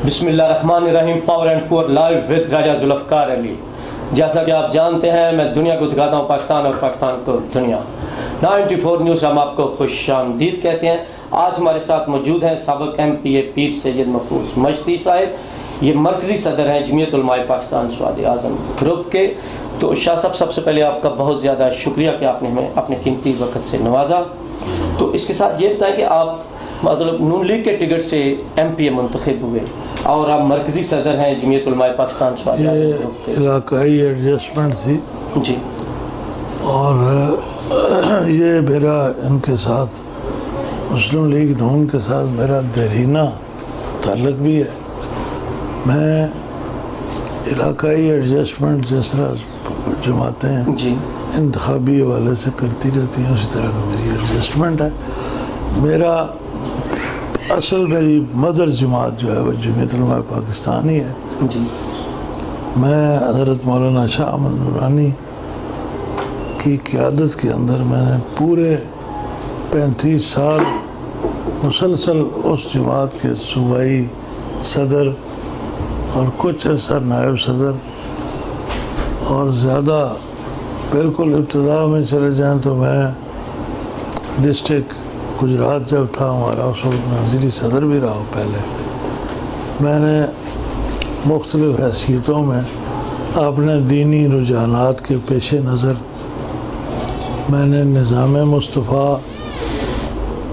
بسم اللہ الرحمن الرحیم. پاور اینڈ پور لائیو ود راجہ ذوالفقار علی. جیسا کہ آپ جانتے ہیں میں دنیا کو دکھاتا ہوں پاکستان اور پاکستان کو دنیا. 94 نیوز ہم آپ کو خوش آمدید کہتے ہیں. آج ہمارے ساتھ موجود ہیں سابق MPA پیر سید محفوظ مجدی صاحب. یہ مرکزی صدر ہیں جمعیت علماء پاکستان سعودی اعظم گروپ کے. تو شاہ صاحب سب سے پہلے آپ کا بہت زیادہ شکریہ کہ آپ نے ہمیں اپنے قیمتی وقت سے نوازا. تو اس کے ساتھ یہ بتائیں کہ آپ مطلب نون لیگ کے ٹکٹ سے MPA منتخب ہوئے اور آپ مرکزی صدر ہیں جمعیت علماء پاکستان سعودی اعظم گروپ کے. علاقائی ایڈجسٹمنٹ تھی جی. اور یہ میرا ان کے ساتھ مسلم لیگ نون کے ساتھ میرا دیرینہ تعلق بھی ہے. میں علاقائی ایڈجسٹمنٹ جس طرح جماعتیں جی انتخابی حوالے سے کرتی رہتی ہیں اسی طرح کی میری ایڈجسٹمنٹ ہے. میری مدر جماعت جو ہے وہ جمعیت علماء پاکستان ہی ہے. جی. میں حضرت مولانا شاہ احمد نورانی کی قیادت کے اندر میں نے پورے 35 سال مسلسل اس جماعت کے صوبائی صدر اور کچھ عرصہ نائب صدر اور زیادہ بالکل ابتدا میں چلے جائیں تو میں ڈسٹرکٹ گجرات جب تھا ہمارا اس وقت ناظری صدر بھی رہا. پہلے میں نے مختلف حیثیتوں میں اپنے دینی رجحانات کے پیش نظر میں نے نظام مصطفیٰ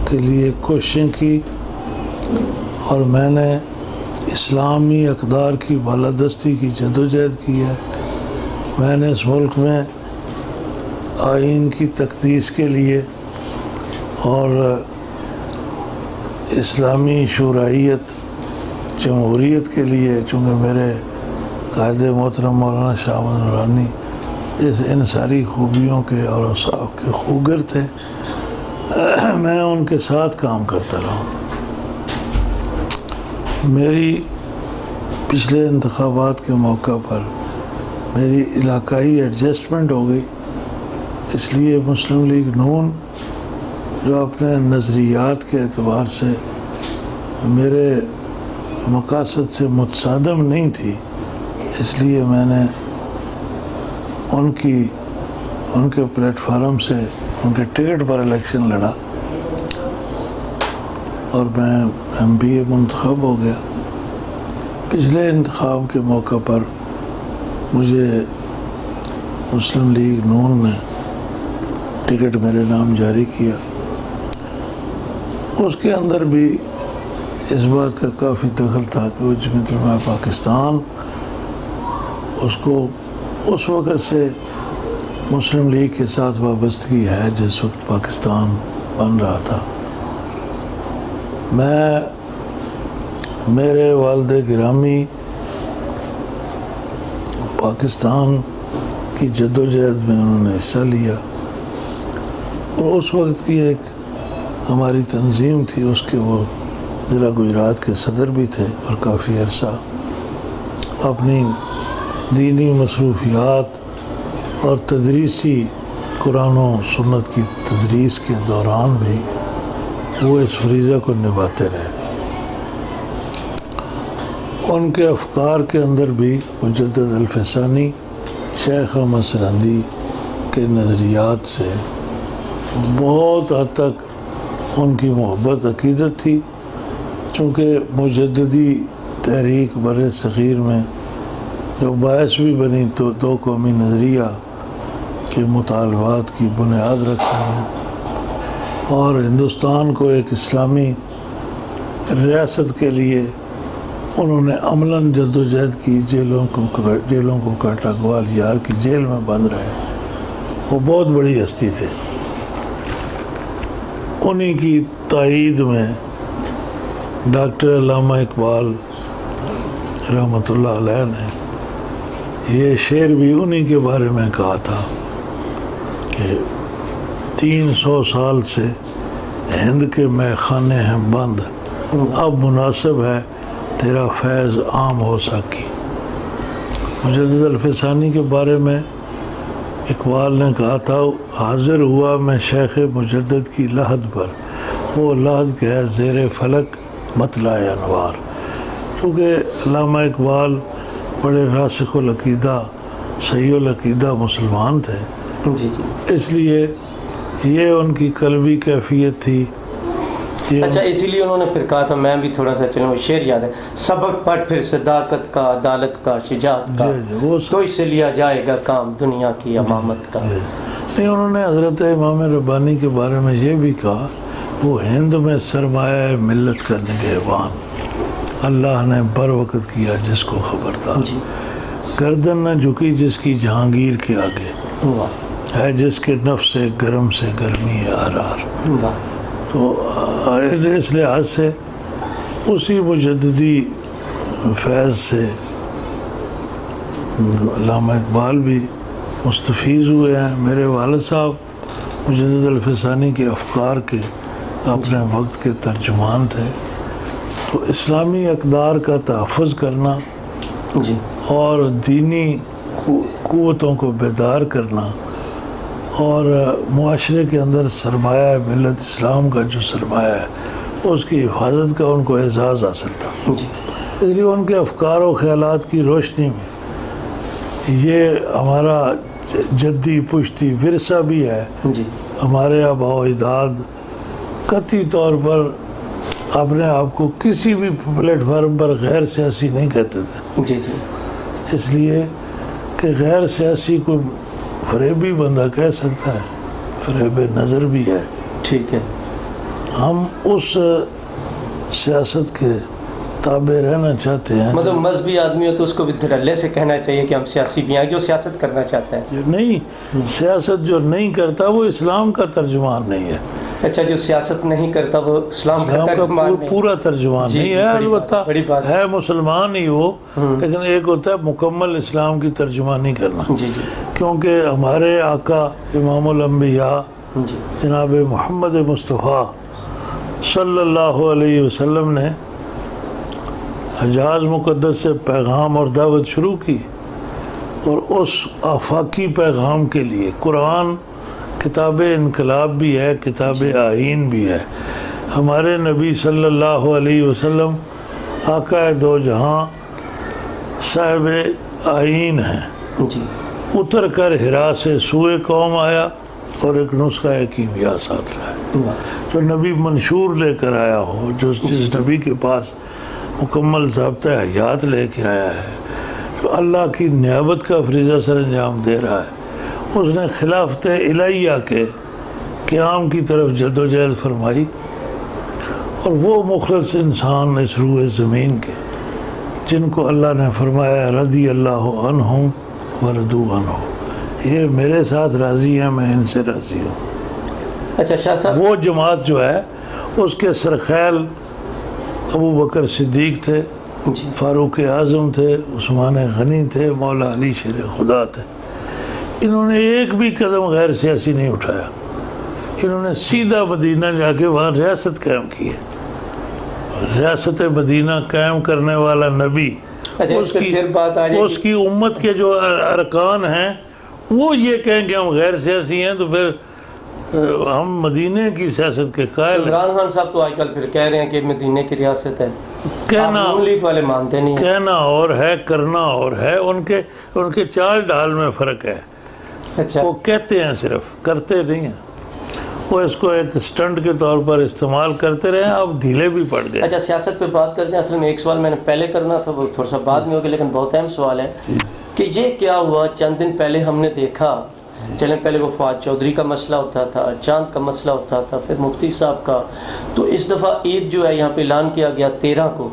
کے لیے کوششیں کی اور میں نے اسلامی اقدار کی بالادستی کی جدوجہد کی ہے. میں نے اس ملک میں آئین کی تقدیس کے لیے اور اسلامی شورائیت جمہوریت کے لیے، چونکہ میرے قائد محترم مولانا شاہ احمد نورانی ان ساری خوبیوں کے اور اوصاف کے خوگر تھے، میں ان کے ساتھ کام کرتا رہا. میری پچھلے انتخابات کے موقع پر میری علاقائی ایڈجسٹمنٹ ہو گئی، اس لیے مسلم لیگ نون جو اپنے نظریات کے اعتبار سے میرے مقاصد سے متصادم نہیں تھی، اس لیے میں نے ان کے پلیٹ فارم سے ان کے ٹکٹ پر الیکشن لڑا اور میں MPA منتخب ہو گیا. پچھلے انتخاب کے موقع پر مجھے مسلم لیگ نون نے ٹکٹ میرے نام جاری کیا. اس کے اندر بھی اس بات کا کافی دخل تھا کہ وہ جمعیت علماء پاکستان اس کو اس وقت سے مسلم لیگ کے ساتھ وابستگی ہے جس وقت پاکستان بن رہا تھا. میرے والد گرامی پاکستان کی جدوجہد میں انہوں نے حصہ لیا اور اس وقت کی ایک ہماری تنظیم تھی، اس کے وہ ضلع گجرات کے صدر بھی تھے اور کافی عرصہ اپنی دینی مصروفیات اور تدریسی قرآن و سنت کی تدریس کے دوران بھی وہ اس فریضہ کو نبھاتے رہے. ان کے افکار کے اندر بھی مجدد الفسانی شیخ احمد سرہندی کے نظریات سے بہت حد تک ان کی محبت عقیدت تھی، چونکہ مجددی تحریک بر صغیر میں جو باعث بھی بنی تو دو قومی نظریہ کے مطالبات کی بنیاد رکھنے میں اور ہندوستان کو ایک اسلامی ریاست کے لیے انہوں نے عملاً جدوجہد کی. جیلوں کو کاٹا. گوالیار کی جیل میں بند رہے. وہ بہت بڑی ہستی تھے. انہی کی تائید میں ڈاکٹر علامہ اقبال رحمۃ اللہ علیہ نے یہ شعر بھی انہی کے بارے میں کہا تھا کہ 300 سال سے ہند کے میخانے ہیں بند، اب مناسب ہے تیرا فیض عام ہو سکی. مجدد الفسانی کے بارے میں اقبال نے کہا تھا، حاضر ہوا میں شیخ مجدد کی لحد پر، وہ لحد کہ ہے زیر فلک مطلع انوار. چونکہ علامہ اقبال بڑے راسخ العقیدہ صحیح العقیدہ مسلمان تھے، جی جی. اس لیے یہ ان کی قلبی کیفیت تھی. اچھا، اسی لیے انہوں نے پھر کہا تھا، میں بھی تھوڑا سا چلوں، وہ شعر یاد ہے، سبق پڑھ پھر صداقت کا، عدالت کا، شجاعت کا، تو اس سے لیا جائے گا کام دنیا کی امامت کا. نہیں، انہوں نے حضرت امام ربانی کے بارے میں یہ بھی کہا، وہ ہند میں سرمایہ ملت کا نگہبان، اللہ نے بر وقت کیا جس کو خبردار، گردن نہ جھکی جس کی جہانگیر کے آگے، ہے جس کے نفس سے گرم سے گرمی آرار. تو اس لحاظ سے اسی مجددی فیض سے علامہ اقبال بھی مستفیض ہوئے ہیں. میرے والد صاحب مجدد الفسانی کے افکار کے اپنے وقت کے ترجمان تھے. تو اسلامی اقدار کا تحفظ کرنا اور دینی قوتوں کو بیدار کرنا اور معاشرے کے اندر سرمایہ ملت اسلام کا جو سرمایہ ہے اس کی حفاظت کا ان کو اعزاز حاصل تھا. اس لیے ان کے افکار و خیالات کی روشنی میں یہ ہمارا جدی پشتی ورثہ بھی ہے. ہمارے آباء و اجداد قطعی طور پر اپنے آپ کو کسی بھی پلیٹ فارم پر غیر سیاسی نہیں کہتے تھے. اس لیے کہ غیر سیاسی کو فریبی بندہ کہہ سکتا ہے، فریب نظر بھی ہے. ٹھیک ہے، ہم اس سیاست کے تابع رہنا چاہتے ہیں. مطلب مذہبی آدمی ہو تو اس کو بھی دھڑلے سے کہنا چاہیے کہ ہم سیاسی بھی ہیں، جو سیاست کرنا چاہتا ہے. نہیں، سیاست جو نہیں کرتا وہ اسلام کا ترجمان نہیں ہے. اچھا، جو سیاست نہیں کرتا وہ اسلام کا ترجمان نہیں، پورا ترجمان نہیں ہے. البتہ ہے مسلمان ہی وہ، لیکن ایک ہوتا ہے مکمل اسلام کی ترجمانی کرنا. کیونکہ ہمارے آقا امام الانبیاء جناب محمد مصطفیٰ صلی اللہ علیہ وسلم نے حجاز مقدس سے پیغام اور دعوت شروع کی، اور اس آفاقی پیغام کے لیے قرآن کتاب انقلاب بھی ہے، کتاب آئین بھی ہے. ہمارے نبی صلی اللہ علیہ وسلم آقا دو جہاں صاحب آئین ہیں. اتر کر ہرا سے سوئے قوم آیا اور ایک نسخہ کیمیا ساتھ لایا. جو نبی منشور لے کر آیا ہو، جس نبی کے پاس مکمل ضابطہ حیات لے کے آیا ہے، جو اللہ کی نیابت کا فریضہ سر انجام دے رہا ہے، اس نے خلافت الہیہ کے قیام کی طرف جدوجہد فرمائی. اور وہ مخلص انسان اس روئے زمین کے جن کو اللہ نے فرمایا رضی اللہ عنہم ورضوا عنہ، یہ میرے ساتھ راضی ہیں، میں ان سے راضی ہوں. اچھا شاہ صاحب، وہ جماعت جو ہے اس کے سرخیل ابو بکر صدیق تھے، فاروق اعظم تھے، عثمان غنی تھے، مولا علی شیر خدا تھے. انہوں نے ایک بھی قدم غیر سیاسی نہیں اٹھایا. انہوں نے سیدھا مدینہ جا کے وہاں ریاست قائم کی ہے. ریاست مدینہ قائم کرنے والا نبی، اس کی امت کے جو ارکان ہیں وہ یہ کہیں کہ ہم غیر سیاسی ہیں، تو پھر ہم مدینہ کی سیاست کے قائل ہیں. عمران خان صاحب تو آج کل پھر کہہ رہے ہیں کہ مدینہ کی ریاست ہے. والے مانتے نہیں، کہنا اور ہے، کرنا اور ہے. ان کے چال ڈھال میں فرق ہے. اچھا، وہ کہتے ہیں صرف، کرتے نہیں ہیں. وہ اس کو ایک سٹنٹ کے طور پر استعمال کرتے رہے ہیں، اب ڈھیلے بھی پڑ گئے. اچھا، سیاست پہ بات کرتے ہیں. اصل میں ایک سوال میں نے پہلے کرنا تھا، وہ تھوڑا سا بعد میں ہو گیا، لیکن بہت اہم سوال ہے کہ یہ کیا ہوا. چند دن پہلے ہم نے دیکھا، چلیں پہلے وہ فواد چودھری کا مسئلہ ہوتا تھا، چاند کا مسئلہ ہوتا تھا، پھر مفتی صاحب کا. تو اس دفعہ عید جو ہے یہاں پہ اعلان کیا گیا 13 کو،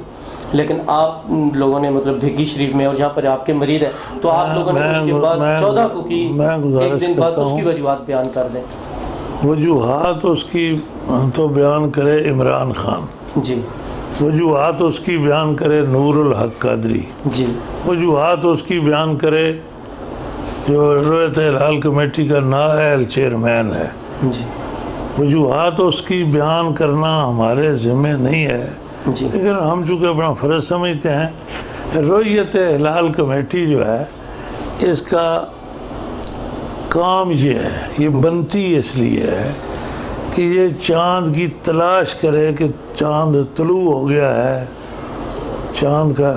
لیکن آپ لوگوں نے مطلب بھگی شریف میں، اور جہاں پر آپ کے مرید ہیں، تو آپ لوگوں نے اس کے بعد 14 کو کی، ایک دن بعد اس کی وجوہات بیان کر دیں. وجوہات اس کی تو بیان کرے عمران خان جی، وجوہات اس کی بیان کرے نور الحق قادری جی، وجوہات اس کی بیان کرے جو رویت ہلال کمیٹی کا نائل چیئرمین ہے جی، وجوہات اس کی بیان کرنا ہمارے ذمہ نہیں ہے. لیکن ہم چونکہ اپنا فرض سمجھتے ہیں. رویت ہلال کمیٹی جو ہے اس کا کام یہ ہے، یہ بنتی اس لیے ہے کہ یہ چاند کی تلاش کرے کہ چاند طلوع ہو گیا ہے، چاند کا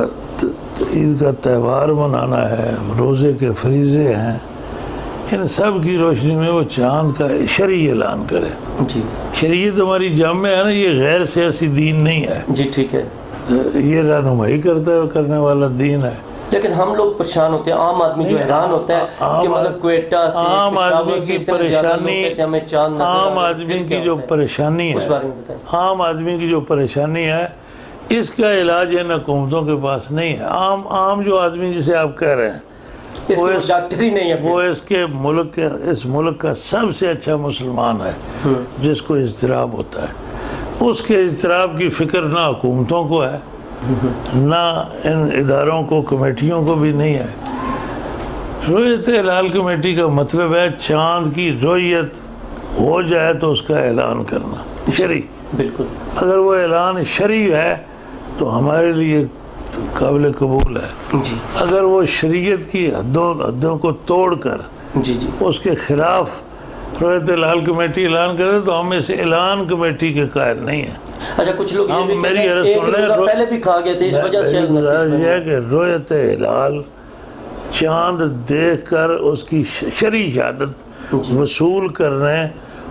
عید کا تہوار منانا ہے، روزے کے فریضے ہیں، ان سب کی روشنی میں وہ چاند کا شرعی اعلان کرے۔ جی شریعت ہماری جامع ہے نا، یہ غیر سیاسی دین نہیں ہے، جی ٹھیک ہے، یہ رہنمائی کرنے والا دین ہے۔ لیکن ہم لوگ پریشان ہوتے ہیں، عام آدمی جو حیران ہوتا ہے کہ مطلب کوئٹہ سے عام آدمی کی پریشانی، عام آدمی کی جو پریشانی ہے، عام آدمی کی جو پریشانی ہے، اس کا علاج ان حکومتوں کے پاس نہیں ہے۔ عام جو آدمی جسے آپ کہہ رہے ہیں ڈاکٹر ہی نہیں ہے، وہ اس ملک کا سب سے اچھا مسلمان ہے جس کو اضطراب ہوتا ہے۔ اس کے اضطراب کی فکر نہ حکومتوں کو ہے، نہ ان اداروں کو، کمیٹیوں کو بھی نہیں ہے۔ رویت ہلال کمیٹی کا مطلب ہے چاند کی رویت ہو جائے تو اس کا اعلان کرنا شرعی۔ بالکل، اگر وہ اعلان شرعی ہے تو ہمارے لیے قابل قبول ہے۔ جی اگر وہ شریعت کی حدوں کو توڑ کر جی جی اس کے خلاف رویت ہلال کمیٹی اعلان کرے تو ہم اس اعلان کمیٹی کے قائل نہیں ہیں۔ اچھا، کچھ لوگ یہ بھی کہہ میری رہے ہیں عرض ایک سن لیں، روزہ پہلے بھی کھا گئے تھے، اس وجہ سے یہ ہے کہ رویت ہلال چاند دیکھ کر اس کی شرعی شہادت وصول کرنے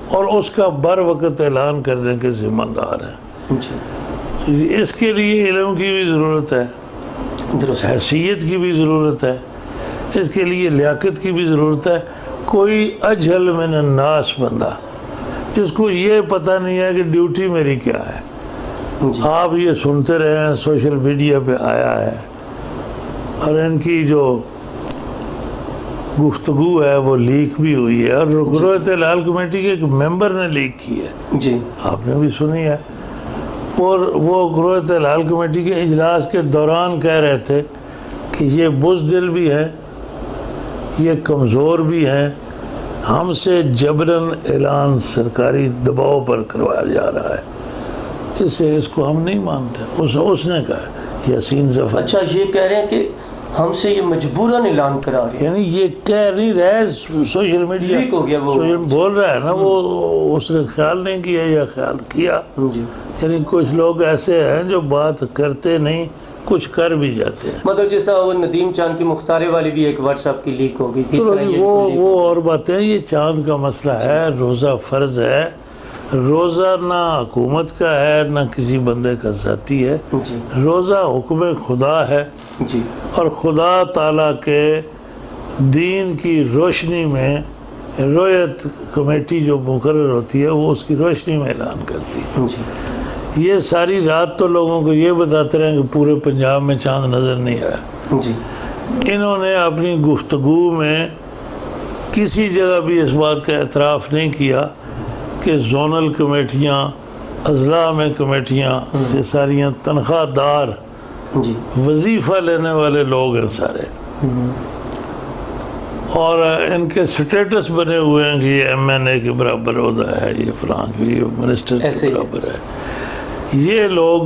اور اس کا بر وقت اعلان کرنے کے ذمہ دار ہیں۔ جی اس کے لیے علم کی بھی ضرورت ہے، درست، حیثیت کی بھی ضرورت ہے، اس کے لیے لیاقت کی بھی ضرورت ہے۔ کوئی اجہل من الناس بندہ جس کو یہ پتہ نہیں ہے کہ ڈیوٹی میری کیا ہے، آپ یہ سنتے رہے ہیں، سوشل میڈیا پہ آیا ہے، اور ان کی جو گفتگو ہے وہ لیک بھی ہوئی ہے، اور رویت ہلال کمیٹی کے ایک ممبر نے لیک کی ہے، جی آپ نے بھی سنی ہے۔ اور وہ رویت ہلال کمیٹی کے اجلاس کے دوران کہہ رہے تھے کہ یہ بزدل بھی ہے، یہ کمزور بھی ہیں، ہم سے جبراً اعلان سرکاری دباؤ پر کروایا جا رہا ہے، اس کو ہم نہیں مانتے۔ اس نے کہا، یاسین ظفر، اچھا یہ کہہ رہے ہیں کہ ہم سے یہ مجبوراً اعلان کرا رہے ہیں، یعنی یہ کہہ نہیں رہے، سوشل میڈیا لیک ہو گیا، وہ بول رہا ہے نا، وہ اس نے خیال نہیں کیا یا خیال کیا۔ جی یعنی کچھ لوگ ایسے ہیں جو بات کرتے نہیں، کچھ کر بھی جاتے ہیں۔ مطلب جس طرح وہ ندیم چاند کی مختارے والی بھی ایک واٹس ایپ کی لیک ہو گئی تھی، وہ اور باتیں، یہ چاند کا مسئلہ ہے، روزہ فرض ہے، روزہ نہ حکومت کا ہے نہ کسی بندے کا ذاتی ہے، روزہ حکم خدا ہے، جی اور خدا تعالیٰ کے دین کی روشنی میں رویت کمیٹی جو مقرر ہوتی ہے وہ اس کی روشنی میں اعلان کرتی ہے۔ جی یہ ساری رات تو لوگوں کو یہ بتاتے رہے کہ پورے پنجاب میں چاند نظر نہیں آیا، جی انہوں نے اپنی گفتگو میں کسی جگہ بھی اس بات کا اعتراف نہیں کیا کہ زونل کمیٹیاں، اضلاع میں کمیٹیاں، یہ ساریاں تنخواہ دار جی وظیفہ لینے والے لوگ ہیں سارے، اور ان کے سٹیٹس بنے ہوئے ہیں کہ یہ MNA کے برابر عہدہ ہے، یہ فلاں کی، یہ منسٹر کے برابر ہے۔ یہ لوگ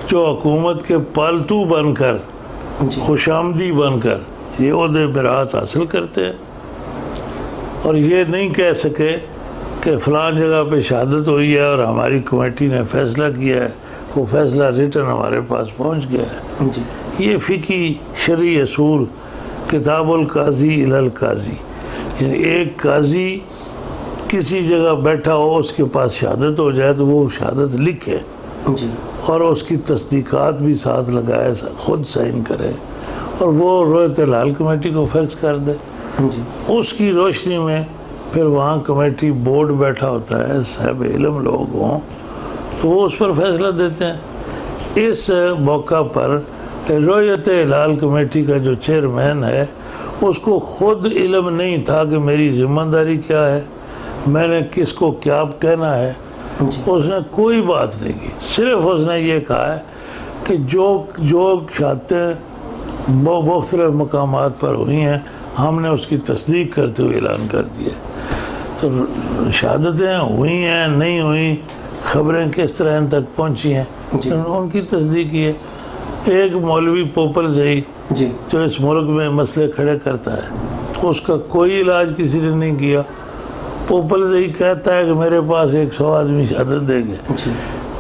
جو حکومت کے پالتو بن کر، خوش آمدی بن کر یہ عہدے برات حاصل کرتے ہیں، اور یہ نہیں کہہ سکے کہ فلاں جگہ پہ شہادت ہوئی ہے اور ہماری کمیٹی نے فیصلہ کیا ہے، وہ فیصلہ ریٹن ہمارے پاس پہنچ گیا ہے۔ یہ فقہی شرعی اصول، کتاب القاضی الی القاضی، یعنی ایک قاضی کسی جگہ بیٹھا ہو، اس کے پاس شہادت ہو جائے تو وہ شہادت لکھے اور اس کی تصدیقات بھی ساتھ لگائے، خود سائن کرے، اور وہ رویت ہلال کمیٹی کو فیکس کر دے۔ اس کی روشنی میں پھر وہاں کمیٹی بورڈ بیٹھا ہوتا ہے، صاحب علم لوگ ہوں تو وہ اس پر فیصلہ دیتے ہیں۔ اس موقع پر رویت ہلال کمیٹی کا جو چیئرمین ہے اس کو خود علم نہیں تھا کہ میری ذمہ داری کیا ہے، میں نے کس کو کیا کہنا ہے، اس نے کوئی بات نہیں کی، صرف اس نے یہ کہا ہے کہ جو شہادتیں مختلف مقامات پر ہوئی ہیں ہم نے اس کی تصدیق کرتے ہوئے اعلان کر دیا۔ تو شہادتیں ہوئی ہیں نہیں ہوئی، خبریں کس طرح ان تک پہنچی ہیں، ان کی تصدیق کی ہے۔ ایک مولوی پوپل زئی جو اس ملک میں مسئلے کھڑے کرتا ہے، اس کا کوئی علاج کسی نے نہیں کیا۔ پوپل زئی کہتا ہے کہ میرے پاس 100 آدمی شہادت دے گئے۔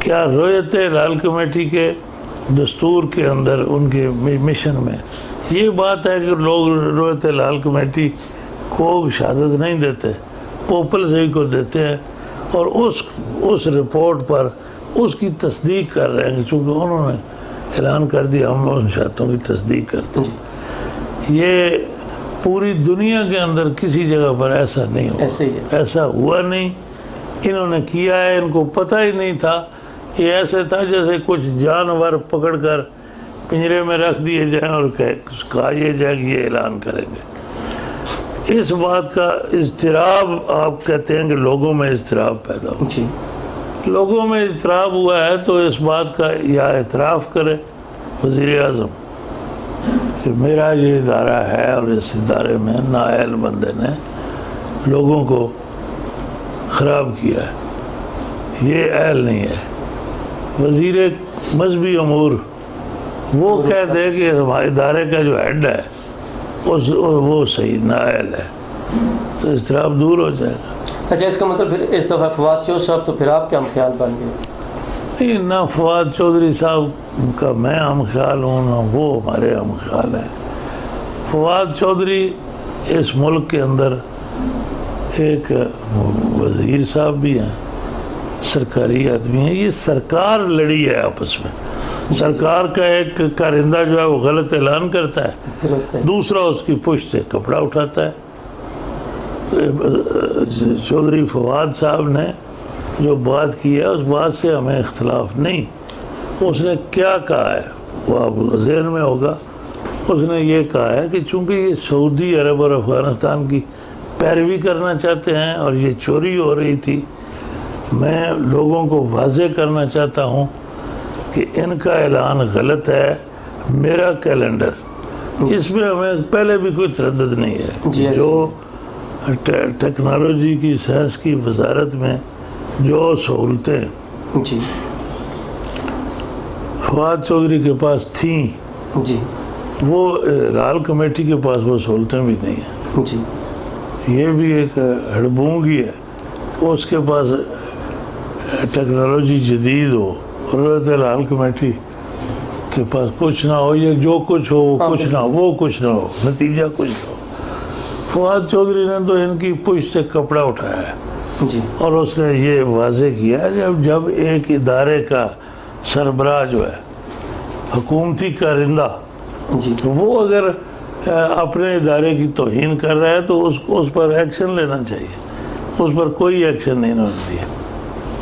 کیا رویت ہلال کمیٹی کے دستور کے اندر ان کے مشن میں یہ بات ہے کہ لوگ رویت ہلال کمیٹی کو شہادت نہیں دیتے، پوپل زئی کو دیتے ہیں، اور اس رپورٹ پر اس کی تصدیق کر رہے ہیں کہ چونکہ انہوں نے اعلان کر دیا ہم ان شہادتوں کی تصدیق کرتے ہیں۔ یہ پوری دنیا کے اندر کسی جگہ پر ایسا نہیں ہوا، ایسا ہوا نہیں، انہوں نے کیا ہے، ان کو پتہ ہی نہیں تھا۔ یہ ایسے تھا جیسے کچھ جانور پکڑ کر پنجرے میں رکھ دیے جائیں اور کہا یہ جائے کہ یہ اعلان کریں گے۔ اس بات کا اضطراب، آپ کہتے ہیں کہ لوگوں میں اضطراب پیدا ہو، لوگوں میں اضطراب ہوا ہے تو اس بات کا یا اعتراف کرے وزیر اعظم کہ میرا یہ ادارہ ہے اور اس ادارے میں نااہل بندے نے لوگوں کو خراب کیا ہے، یہ اہل نہیں ہے۔ وزیر مذہبی امور وہ کہہ دے کہ ہمارے ادارے کا جو ہیڈ ہے وہ صحیح نااہل ہے، تو اضطراب دور ہو جائے گا۔ اچھا، اس کا مطلب پھر اس دفعہ فواد چودھری صاحب تو پھر آپ کے ہم خیال بن گئے؟ نہیں، نہ فواد چودھری صاحب کا میں ہم خیال ہوں، نہ وہ ہمارے ہم خیال ہیں۔ فواد چودھری اس ملک کے اندر ایک وزیر صاحب بھی ہیں، سرکاری آدمی ہیں۔ یہ سرکار لڑی ہے آپس میں، سرکار کا ایک کارندہ جو ہے وہ غلط اعلان کرتا ہے، دوسرا اس کی پشت سے کپڑا اٹھاتا ہے۔ چودھری فواد صاحب نے جو بات کی ہے اس بات سے ہمیں اختلاف نہیں۔ اس نے کیا کہا ہے وہ آپ ذہن میں ہوگا، اس نے یہ کہا ہے کہ چونکہ یہ سعودی عرب اور افغانستان کی پیروی کرنا چاہتے ہیں اور یہ چوری ہو رہی تھی، میں لوگوں کو واضح کرنا چاہتا ہوں کہ ان کا اعلان غلط ہے۔ میرا کیلنڈر، اس میں ہمیں پہلے بھی کوئی تردد نہیں ہے، جو ٹیکنالوجی کی سائنس کی وزارت میں جو سہولتیں فواد چودھری کے پاس تھیں وہ ہلال کمیٹی کے پاس وہ سہولتیں بھی نہیں ہیں۔ یہ بھی ایک ہڑبونگی ہے، اس کے پاس ٹیکنالوجی جدید ہو اور ہلال کمیٹی کے پاس کچھ نہ ہو، یا جو کچھ ہو وہ کچھ نہ ہو، وہ کچھ نہ ہو، نتیجہ کچھ نہ ہو۔ فواد چودھری نے تو ان کی پشت سے کپڑا اٹھایا ہے، اور اس نے یہ واضح کیا ہے جب ایک ادارے کا سربراہ جو ہے حکومتی کارندہ، وہ اگر اپنے ادارے کی توہین کر رہا ہے تو اس پر ایکشن لینا چاہیے۔ اس پر کوئی ایکشن نہیں لیا۔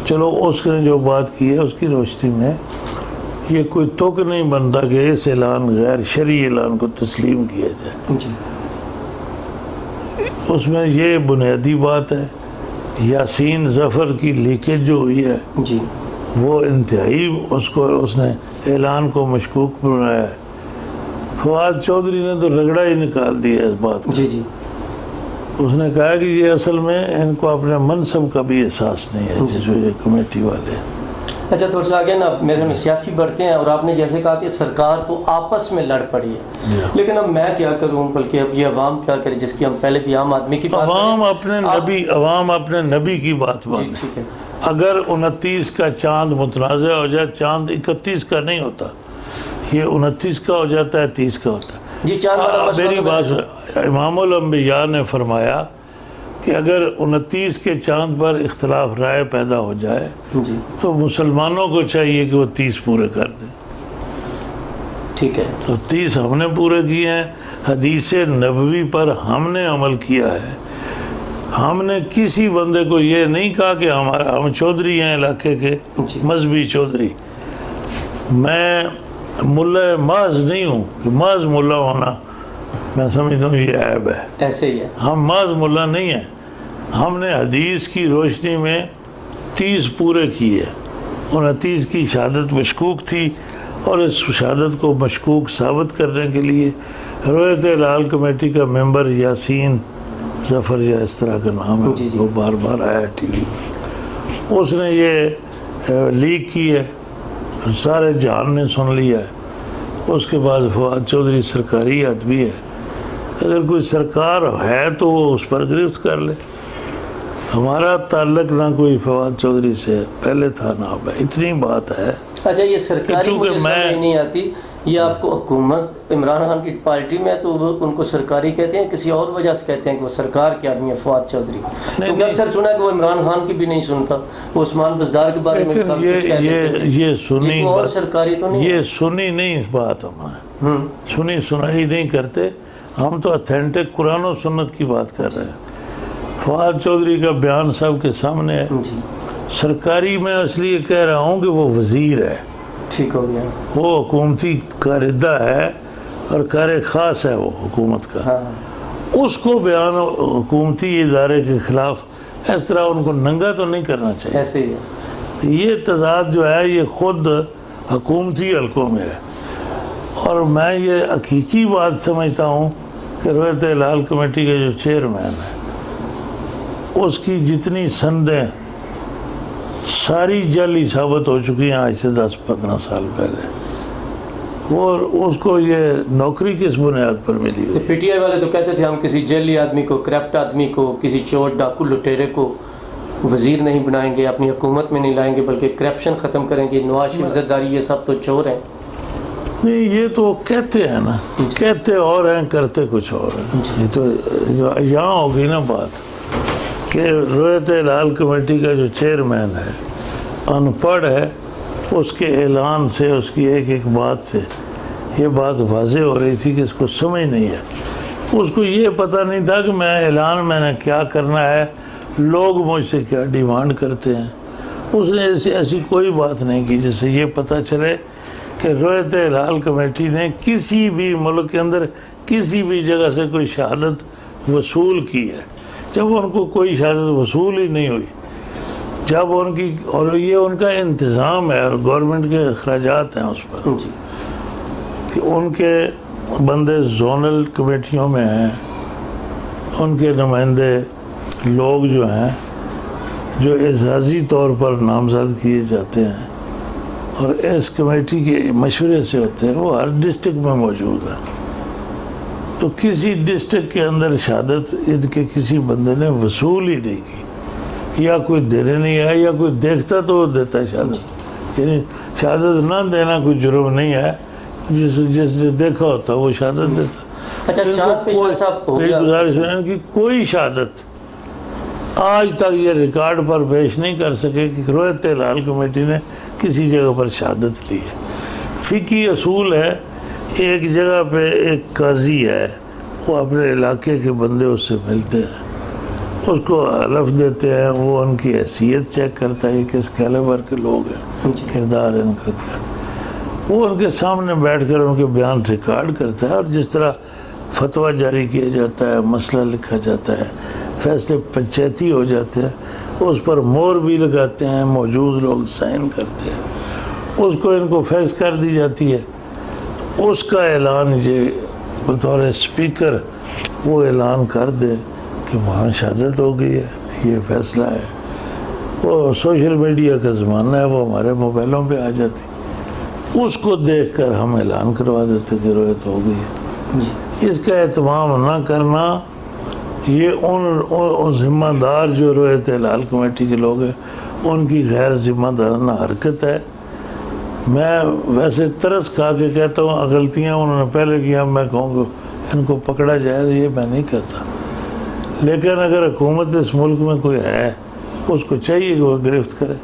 چلو اس نے جو بات کی ہے اس کی روشنی میں یہ کوئی تک نہیں بنتا کہ اس اعلان غیر شرعی اعلان کو تسلیم کیا جائے۔ اس میں یہ بنیادی بات ہے، یاسین ظفر کی لیکیج جو ہوئی ہے وہ انتہائی اس نے اعلان کو مشکوک بنایا ہے۔ فواد چودھری نے تو رگڑا ہی نکال دیا اس بات کو۔ اس نے کہا کہ یہ اصل میں ان کو اپنے منصب کا بھی احساس نہیں ہے جو یہ کمیٹی والے ہیں۔ اچھا، تھوڑا سا آگے نا میرے میں سیاسی بڑھتے ہیں، اور آپ نے جیسے کہا کہ سرکار تو آپس میں لڑ پڑی ہے، لیکن اب میں کیا کروں، بلکہ اب یہ عوام کیا کرے، جس کی ہم پہلے بھی عام آدمی کی بات عوام اپنے نبی کی بات مانے۔ اگر 29 کا چاند متنازع ہو جائے، چاند 31 کا نہیں ہوتا، یہ 29 کا ہو جاتا ہے، 30 کا ہوتا ہے۔ میری بات، امام الانبیاء نے فرمایا کہ اگر 29 کے چاند پر اختلاف رائے پیدا ہو جائے تو مسلمانوں کو چاہیے کہ وہ 30 پورے کر دیں۔ ٹھیک ہے، تو 30 ہم نے پورے کیے ہیں، حدیث نبوی پر ہم نے عمل کیا ہے۔ ہم نے کسی بندے کو یہ نہیں کہا کہ ہم چودھری ہیں علاقے کے، مذہبی چودھری۔ میں ملا محض نہیں ہوں، محض ملا ہونا میں سمجھتا ہوں یہ عیب ہے، ایسے ہی ہے۔ ہم محض ملا نہیں ہیں، ہم نے حدیث کی روشنی میں 30 پورے کیے۔ 29 کی شہادت مشکوک تھی، اور اس شہادت کو مشکوک ثابت کرنے کے لیے رویت ہلال کمیٹی کا ممبر یاسین ظفر یا اس طرح کا نام ہے، وہ بار بار آیا ٹی وی میں، اس نے یہ لیک کی ہے، سارے جہان نے سن لیا ہے۔ اس کے بعد فواد چودھری سرکاری آدمی ہے، اگر کوئی سرکار ہے تو وہ اس پر گرفت کر لے۔ ہمارا تعلق نہ کوئی فواد چودھری سے پہلے تھا نہ اب ہے، اتنی بات ہے۔ اچھا یہ سرکاری کیونکہ مجھے سمجھ نہیں آتی، یہ آپ کو حکومت عمران خان کی پارٹی میں تو وہ ان کو سرکاری کہتے ہیں، کسی اور وجہ سے کہتے ہیں کہ وہ سرکار کے آدمی ہے فواد چودھری؟ کیونکہ اکثر سنا کہ وہ عمران خان کی بھی نہیں سنتا، وہ عثمان بزدار کے بارے میں لیکن کچھ کہہ دیتے ہیں۔ یہ سنی اور بات، سرکاری تو نہیں یہ سنی نہیں بات ہمیں سنی سنائی نہیں کرتے ہم، تو اتھینٹک قرآن و سنت کی بات کر رہے ہیں۔ فواد چودھری کا بیان سب کے سامنے ہے۔ جی سرکاری میں اس لیے کہہ رہا ہوں کہ وہ وزیر ہے، ٹھیک ہو گیا، وہ حکومتی کاردہ ہے اور کار خاص ہے وہ حکومت کا۔ ہاں اس کو بیان حکومتی ادارے کے خلاف اس طرح ان کو ننگا تو نہیں کرنا چاہیے۔ ایسے ہی ہے۔ یہ تضاد جو ہے یہ خود حکومتی حلقوں میں ہے، اور میں یہ حقیقی بات سمجھتا ہوں کہ رویت ہلال کمیٹی کے جو چیئرمین ہے اس کی جتنی سندیں ساری جعلی ثابت ہو چکی ہیں آج سے 10-15 سال پہلے، اور اس کو یہ نوکری کس بنیاد پر ملی ہوئی؟ پی ٹی آئی والے تو کہتے تھے ہم کسی جعلی آدمی کو، کرپٹ آدمی کو، کسی چور ڈاکو لٹیرے کو وزیر نہیں بنائیں گے، اپنی حکومت میں نہیں لائیں گے، بلکہ کرپشن ختم کریں گے، نواز شریف زرداری یہ سب تو چور ہیں۔ نہیں، یہ تو کہتے ہیں نا، کہتے اور ہیں کرتے کچھ اور ہیں۔ یہ تو یہاں ہوگی نا بات کہ رویت ہلال کمیٹی کا جو چیئرمین ہے ان پڑھ ہے، اس کے اعلان سے، اس کی ایک ایک بات سے یہ بات واضح ہو رہی تھی کہ اس کو سمجھ نہیں ہے۔ اس کو یہ پتہ نہیں تھا کہ میں نے کیا کرنا ہے، لوگ مجھ سے کیا ڈیمانڈ کرتے ہیں۔ اس نے ایسی کوئی بات نہیں کی جس سے یہ پتہ چلے کہ رویت ہلال کمیٹی نے کسی بھی ملک کے اندر کسی بھی جگہ سے کوئی شہادت وصول کی ہے، جب ان کو کوئی شہادت وصول ہی نہیں ہوئی، جب ان کی، اور یہ ان کا انتظام ہے اور گورنمنٹ کے اخراجات ہیں اس پر کہ ان کے بندے زونل کمیٹیوں میں ہیں، ان کے نمائندے لوگ جو ہیں جو اعزازی طور پر نامزد کیے جاتے ہیں اور اس کمیٹی کے مشورے سے ہوتے ہیں، وہ ہر ڈسٹرکٹ میں موجود ہیں۔ تو کسی ڈسٹرکٹ کے اندر شہادت ان کے کسی بندے نے وصول ہی نہیں کی، یا کوئی دینے نہیں آیا، یا کوئی دیکھتا تو وہ دیتا ہے شہادت۔ یعنی شہادت نہ دینا کوئی جرم نہیں ہے، جس نے دیکھا ہوتا وہ شہادت دیتا۔ اچھا چاند پیشوا صاحب ہو گیا، گزارش ہے ان کی کوئی شہادت آج تک یہ ریکارڈ پر پیش نہیں کر سکے کہ رویت ہلال کمیٹی نے کسی جگہ پر شہادت لی ہے۔ فقہی اصول ہے، ایک جگہ پہ ایک قاضی ہے، وہ اپنے علاقے کے بندے اس سے ملتے ہیں، اس کو حلف دیتے ہیں، وہ ان کی حیثیت چیک کرتا ہے کہ کس کیلیبر کے لوگ ہیں، کردار ان کا کیا، وہ ان کے سامنے بیٹھ کر ان کے بیان ریکارڈ کرتا ہے، اور جس طرح فتویٰ جاری کیا جاتا ہے، مسئلہ لکھا جاتا ہے، فیصلے پنچایتی ہو جاتے ہیں، اس پر مہر بھی لگاتے ہیں، موجود لوگ سائن کرتے ہیں، اس کو ان کو فیکس کر دی جاتی ہے، اس کا اعلان یہ بطور اسپیکر وہ اعلان کر دے کہ وہاں شہادت ہو گئی ہے، یہ فیصلہ ہے۔ وہ سوشل میڈیا کا زمانہ ہے، وہ ہمارے موبائلوں پہ آ جاتی، اس کو دیکھ کر ہم اعلان کروا دیتے کہ رویت ہو گئی ہے۔ اس کا اہتمام نہ کرنا یہ ان ذمہ دار جو رویت ہلال کمیٹی کے لوگ ہیں ان کی غیر ذمہ دارانہ حرکت ہے۔ میں ویسے ترس کھا کے کہتا ہوں غلطیاں انہوں نے پہلے کیا، میں کہوں گا ان کو پکڑا جائے، یہ میں نہیں کہتا، لیکن اگر حکومت اس ملک میں کوئی ہے اس کو چاہیے کہ وہ گرفت کرے۔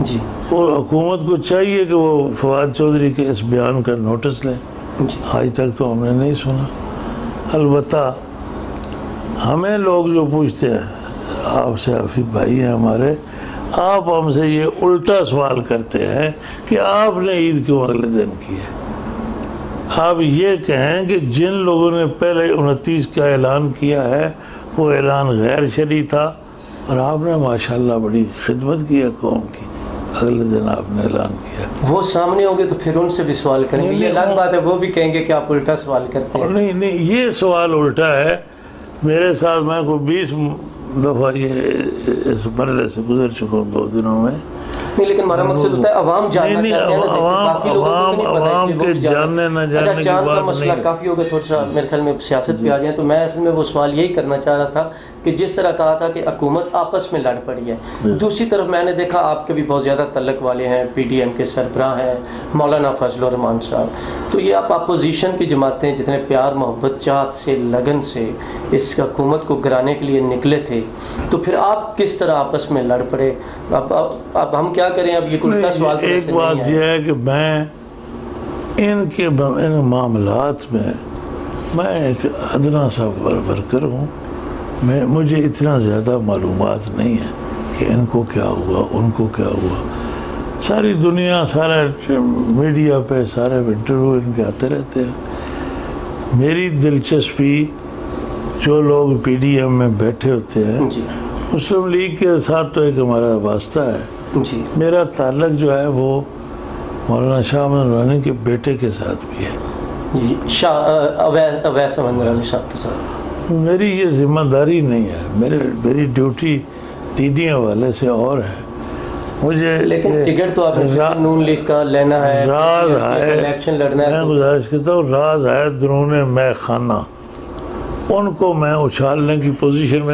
جی وہ حکومت کو چاہیے کہ وہ فواد چودھری کے اس بیان کا نوٹس لیں۔ آج تک تو ہم نے نہیں سنا۔ البتہ ہمیں لوگ جو پوچھتے ہیں، آپ سے حفیظ بھائی ہیں ہمارے، آپ ہم سے یہ الٹا سوال کرتے ہیں کہ آپ نے عید کیوں اگلے دن کی ہے؟ آپ یہ کہیں کہ جن لوگوں نے پہلے 29 کا اعلان کیا ہے وہ اعلان غیر شرعی تھا، اور آپ نے ماشاءاللہ بڑی خدمت کی ہے قوم کی، اگلے دن آپ نے اعلان کیا۔ وہ سامنے ہوں گے تو پھر ان سے بھی سوال کریں گے، یہ الگ بات ہے، وہ بھی کہیں گے کہ آپ الٹا سوال کرتے ہیں۔ نہیں، یہ سوال الٹا ہے میرے ساتھ، میں کو 20 دفعہ یہ اس مرحلے سے گزر چکا ہوں 2 دنوں میں نہیں لیکن ہمارا مقصد ہوتا ہے عوام جاننا چاہتے ہیں عوام کے جاننے نہ جاننے کی چاند کا بات مسئلہ نہیں. کافی ہوگا تھوڑا سا میرے خیال میں سیاست پہ آ جائیں. تو میں اصل میں وہ سوال یہی کرنا چاہ رہا تھا کہ جس طرح کہا تھا کہ حکومت آپس میں لڑ پڑی ہے, دوسری طرف میں نے دیکھا آپ کے بھی بہت زیادہ تعلق والے ہیں, پی ڈی ایم کے سربراہ ہیں مولانا فضل الرحمان صاحب, تو یہ آپ اپوزیشن کی جماعتیں جتنے پیار محبت چاہت سے لگن سے اس حکومت کو گرانے کے لیے نکلے تھے, تو پھر آپ کس طرح آپس میں لڑ پڑے؟ اب ہم کیا کریں؟ اب یہ الٹا سوال. ایک بات یہ ہے کہ میں ان معاملات میں ایک ادنا سا ورکر ہوں, مجھے اتنا زیادہ معلومات نہیں ہے کہ ان کو کیا ہوا ان کو کیا ہوا. ساری دنیا سارے میڈیا پہ سارے انٹرویو ان کے آتے رہتے ہیں. میری دلچسپی جو لوگ پی ڈی ایم میں بیٹھے ہوتے ہیں, مسلم لیگ کے ساتھ تو ایک ہمارا واسطہ ہے, میرا تعلق جو ہے وہ مولانا شاہ احمد نورانی کے بیٹے کے ساتھ بھی ہے, اویس احمد نورانی صاحب کے ساتھ. میری یہ ذمہ داری نہیں ہے, میری ڈیوٹی دینی حوالے سے اور ہے. مجھے ٹکٹ تو آپ نون لیگ کا لینا ہے, راز ہے, الیکشن لڑنا ہے. میں گزارش کرتا ہوں, راز ہے درون میں خانہ, ان کو میں اچھالنے کی پوزیشن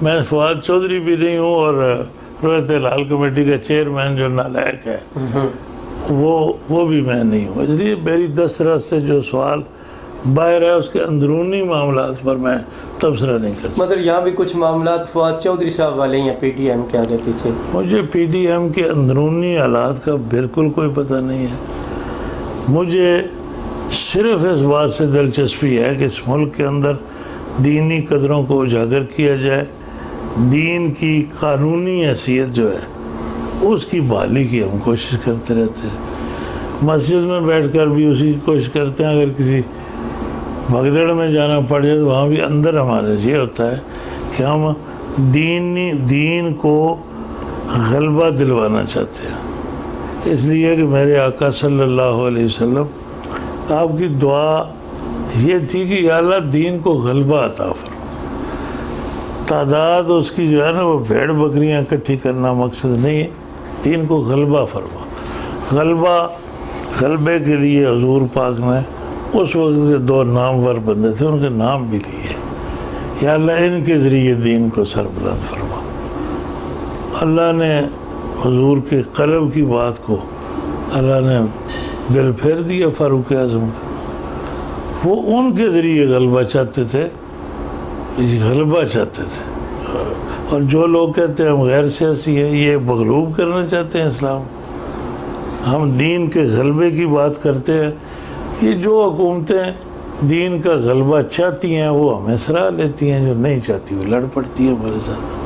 میں فواد چودھری بھی نہیں ہوں, اور روایت لال کمیٹی کا چیئرمین جو نالائق ہے وہ بھی میں نہیں ہوں. اس لیے میری دسترس سے جو سوال باہر ہے اس کے اندرونی معاملات پر میں تبصرہ نہیں کر سکتا. مگر یہاں بھی کچھ معاملات فواد چودھری صاحب والے ہیں پی ڈی ایم کے آگے پیچھے. مجھے پی ڈی ایم کے اندرونی حالات کا بالکل کوئی پتہ نہیں ہے. مجھے صرف اس بات سے دلچسپی ہے کہ اس ملک کے اندر دینی قدروں کو اجاگر کیا جائے, دین کی قانونی حیثیت جو ہے اس کی بحالی کی ہم کوشش کرتے رہتے ہیں. مسجد میں بیٹھ کر بھی اسی کی کوشش کرتے ہیں. اگر کسی بھگدڑ میں جانا پڑ جائے تو وہاں بھی اندر ہمارے یہ ہوتا ہے کہ ہم دین کو غلبہ دلوانا چاہتے ہیں. اس لیے کہ میرے آقا صلی اللہ علیہ وسلم آپ کی دعا یہ تھی کہ یا اللہ دین کو غلبہ عطا فرما. تعداد اس کی جو ہے نا وہ بھیڑ بکریاں اکٹھی کرنا مقصد نہیں ہے, دین کو غلبہ فرما. غلبے کے لیے حضور پاک نے اس وقت کے 2 نامور بندے تھے, ان کے نام بھی لیے, یا اللہ ان کے ذریعے دین کو سربلند فرما. اللہ نے حضور کے قلب کی بات کو اللہ نے دل پھیر دیا فاروق اعظم کا. وہ ان کے ذریعے غلبہ چاہتے تھے, اور جو لوگ کہتے ہیں ہم غیر سیاسی ہیں, یہ مغلوب کرنا چاہتے ہیں اسلام. ہم دین کے غلبے کی بات کرتے ہیں. یہ جو حکومتیں دین کا غلبہ چاہتی ہیں وہ ہمیں سراہ لیتی ہیں, جو نہیں چاہتی وہ لڑ پڑتی ہے ہمارے ساتھ.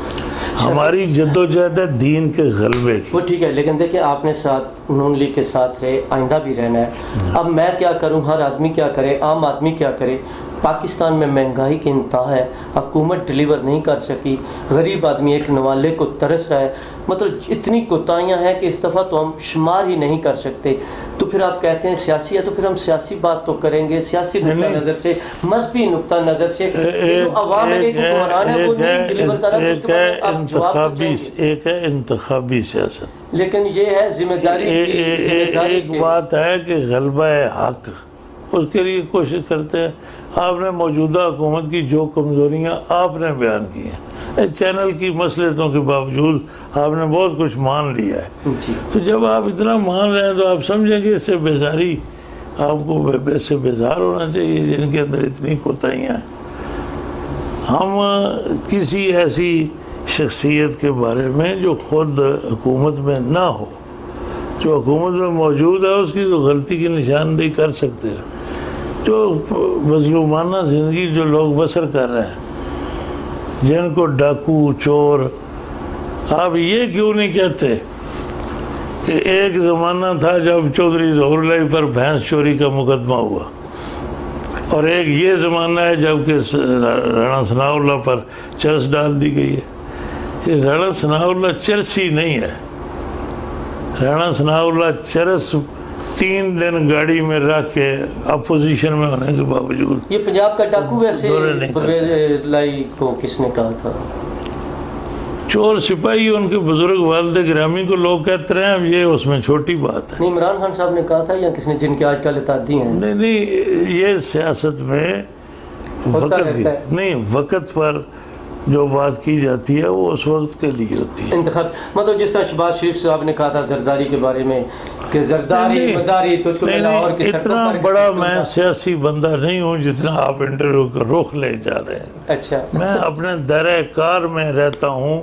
ہماری جدوجہد ہے دین کے غلبے کی. وہ ٹھیک ہے, لیکن دیکھیں آپ نے ساتھ نون لیگ کے ساتھ رہے, آئندہ بھی رہنا ہے. اب میں کیا کروں, ہر آدمی کیا کرے, عام آدمی کیا کرے؟ پاکستان میں مہنگائی کی انتہا ہے, حکومت ڈلیور نہیں کر سکی, غریب آدمی ایک نوالے کو ترس رہا ہے. مطلب اتنی کوتاہیاں ہیں کہ اس دفعہ تو ہم شمار ہی نہیں کر سکتے. تو پھر آپ کہتے ہیں سیاسی ہے, تو پھر ہم سیاسی بات تو کریں گے, سیاسی نقطہ نظر سے, مذہبی نقطہ نظر سے. عوام ایک حکمران ہے, وہ نہیں ڈلیور کر رہا. ایک ہے انتخابی سیاست, لیکن یہ ہے ذمہ داری. ایک بات ہے کہ غلبہ حق, اس کے لیے کوشش کرتے ہیں. آپ نے موجودہ حکومت کی جو کمزوریاں آپ نے بیان کی ہیں, چینل کی مصلحتوں کے باوجود آپ نے بہت کچھ مان لیا ہے. تو جب آپ اتنا مان رہے ہیں تو آپ سمجھیں کہ اس سے بیزاری, آپ کو اس سے بیزار ہونا چاہیے جن کے اندر اتنی کوتاہیاں ہیں. ہم کسی ایسی شخصیت کے بارے میں جو خود حکومت میں نہ ہو, جو حکومت میں موجود ہے, اس کی تو غلطی کی نشاندہی کر سکتے ہیں. جو مظلومانہ زندگی جو لوگ بسر کر رہے ہیں, جن کو ڈاکو چور, آپ یہ کیوں نہیں کہتے کہ ایک زمانہ تھا جب چودھری ظہور اللہ پر بھینس چوری کا مقدمہ ہوا, اور ایک یہ زمانہ ہے جب کہ رانا ثناء اللہ پر چرس ڈال دی گئی ہے. یہ رانا ثناء اللہ چرسی نہیں ہے. رانا ثناء اللہ چرس 3 دن گاڑی میں رکھ کے اپوزیشن میں ہونے کے باوجود. یہ پنجاب کا ڈاکو ویسے پرویز لائی کو کس نے کہا تھا؟ چور سپاہی ان کے بزرگ والد گرامی کو لوگ کہتے رہے ہیں، یہ اس میں چھوٹی بات ہے۔ نہیں، عمران خان صاحب نے کہا تھا یا کس نے، جن کے آج کل اتحادی ہیں؟ نہیں، یہ سیاست میں وقت پر جو بات کی جاتی ہے وہ اس وقت کے لیے ہوتی ہے۔ انتخاب مطلب جس طرح شہباز شریف صاحب نے کہا تھا زرداری کے بارے میں کہ زرداری مداری تجھ کو لاہور کی سڑکوں اتنا پر بڑا میں سیاسی بندہ نہیں ہوں جتنا آپ انٹرویو کا رخ لے جا رہے ہیں۔ اچھا، میں اپنے دائرہ کار میں رہتا ہوں۔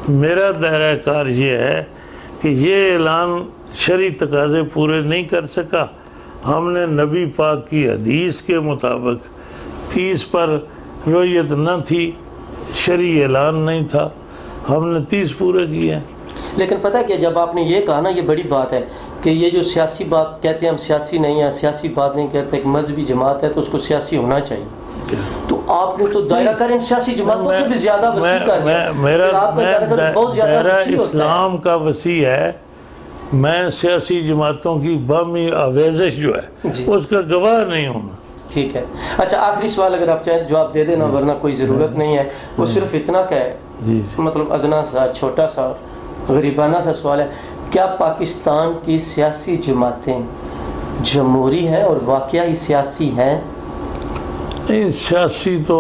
میرا دائرہ کار یہ ہے کہ یہ اعلان شرعی تقاضے پورے نہیں کر سکا۔ ہم نے نبی پاک کی حدیث کے مطابق 30 پر رویت نہ تھی، شرعی اعلان نہیں تھا، ہم نے 30 پورے کیے ہیں۔ لیکن پتہ ہے کہ جب آپ نے یہ کہا نا، یہ بڑی بات ہے کہ یہ جو سیاسی بات کہتے ہیں ہم سیاسی نہیں ہیں، سیاسی بات نہیں کہتے، ایک مذہبی جماعت ہے تو اس کو سیاسی ہونا چاہیے، تو آپ نے تو دائرہ کار ان سیاسی جماعتوں سے بھی زیادہ وسیع کر دیا۔ میرا دائرہ وسیع ہوتا اسلام کا وسیع ہے۔ میں سیاسی جماعتوں کی باہمی آویزش جو ہے اس کا گواہ نہیں ہوں۔ ٹھیک ہے، اچھا آخری سوال اگر آپ چاہیں جواب دے دینا، ورنہ کوئی ضرورت نہیں ہے، وہ صرف اتنا کا ہے، مطلب ادنا سا چھوٹا سا غریبانہ سا سوال ہے، کیا پاکستان کی سیاسی جماعتیں جمہوری ہیں اور واقعی سیاسی ہیں؟ نہیں، سیاسی تو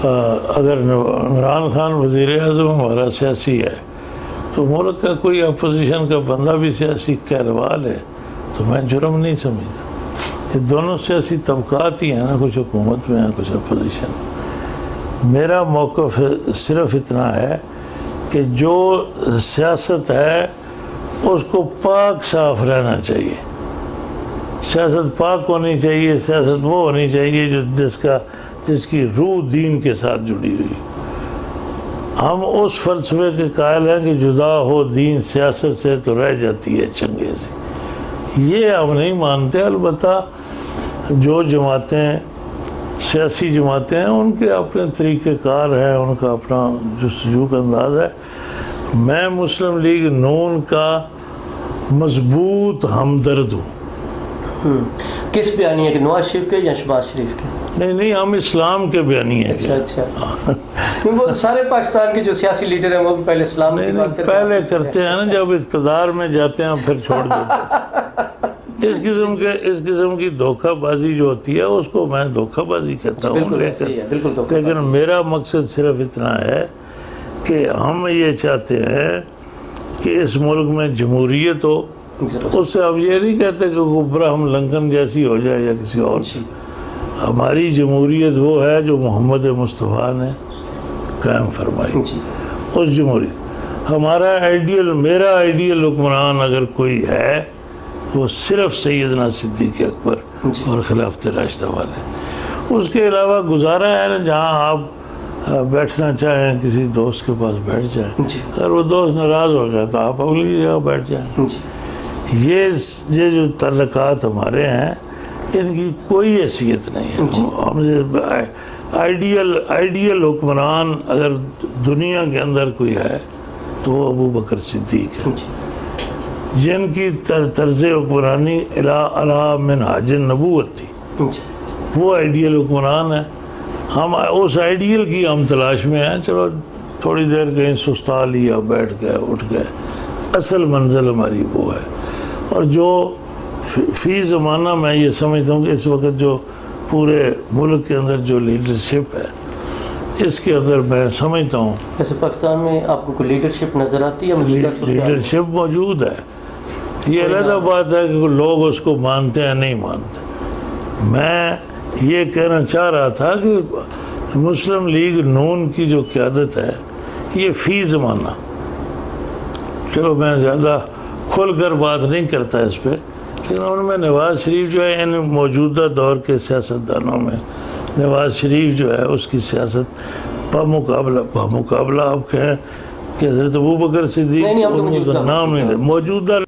اگر عمران خان وزیر اعظم ہمارا سیاسی ہے تو ملک کا کوئی اپوزیشن کا بندہ بھی سیاسی کہروال ہے تو میں جرم نہیں سمجھتا۔ یہ دونوں سیاسی طبقات ہی ہیں نا، کچھ حکومت میں ہیں کچھ اپوزیشن۔ میرا موقف صرف اتنا ہے کہ جو سیاست ہے اس کو پاک صاف رہنا چاہیے، سیاست پاک ہونی چاہیے، سیاست وہ ہونی چاہیے جس کی روح دین کے ساتھ جڑی ہوئی۔ ہم اس فلسفے کے قائل ہیں کہ جدا ہو دین سیاست سے تو رہ جاتی ہے چنگے سے، یہ ہم نہیں مانتے۔ البتہ جو جماعتیں سیاسی جماعتیں ہیں ان کے اپنے طریقہ کار ہیں، ان کا اپنا جستجو کا انداز ہے۔ میں مسلم لیگ نون کا مضبوط ہمدرد ہوں۔ کس بیانیے کے، نواز شریف کے یا شہباز شریف کے؟ نہیں، ہم اسلام کے بیانیے ہیں۔ اچھا وہ سارے پاکستان کے جو سیاسی لیڈر ہیں وہ بھی پہلے اسلام کی بات کرتے ہیں، پہلے کرتے ہیں نا، جب اقتدار میں جاتے ہیں پھر چھوڑ دیتے ہیں۔ اس قسم کی دھوکہ بازی جو ہوتی ہے اس کو میں دھوکہ بازی کہتا ہوں۔ لیکن میرا مقصد صرف اتنا ہے کہ ہم یہ چاہتے ہیں کہ اس ملک میں جمہوریت ہو۔ اس سے اب یہ نہیں کہتے کہ ابراہم لنکن جیسی ہو جائے یا کسی اور کی۔ ہماری جمہوریت وہ ہے جو محمد مصطفیٰ نے قائم فرمائی، اس جمہوریت۔ ہمارا آئیڈیل، میرا آئیڈیل حکمران اگر کوئی ہے وہ صرف سیدنا صدیق اکبر اور خلافت راشدہ والے۔ اس کے علاوہ گزارا ہے نا، جہاں آپ بیٹھنا چاہیں کسی دوست کے پاس بیٹھ جائیں، اگر وہ دوست ناراض ہو گیا تو آپ اگلی جگہ بیٹھ جائیں۔ یہ جو تعلقات ہمارے ہیں ان کی کوئی حیثیت نہیں ہے۔ ہم سے آئیڈیل حکمران اگر دنیا کے اندر کوئی ہے تو وہ ابو بکر صدیق ہے، جن کی طرز حکمرانی علی منہاج النبوت تھی، وہ آئیڈیل حکمران ہے۔ ہم اس آئیڈیل کی ہم تلاش میں ہیں۔ چلو تھوڑی دیر کہیں سستا لیا، بیٹھ گئے، اٹھ گئے، اصل منزل ہماری وہ ہے۔ اور جو فی زمانہ میں یہ سمجھتا ہوں کہ اس وقت جو پورے ملک کے اندر جو لیڈرشپ ہے اس کے اندر میں سمجھتا ہوں ویسے پاکستان میں آپ کو کوئی لیڈرشپ نظر آتی ہے؟ لیڈرشپ موجود ہے، یہ علیحدہ بات ہے کہ لوگ اس کو مانتے ہیں نہیں مانتے۔ میں یہ کہنا چاہ رہا تھا کہ مسلم لیگ نون کی جو قیادت ہے یہ فی زمانہ، چلو میں زیادہ کھل کر بات نہیں کرتا اس پہ، لیکن ان میں نواز شریف جو ہے ان موجودہ دور کے سیاستدانوں میں نواز شریف جو ہے اس کی سیاست بمقابلہ آپ کہیں کہ حضرت ابو بکر صدیق نام نہیں موجودہ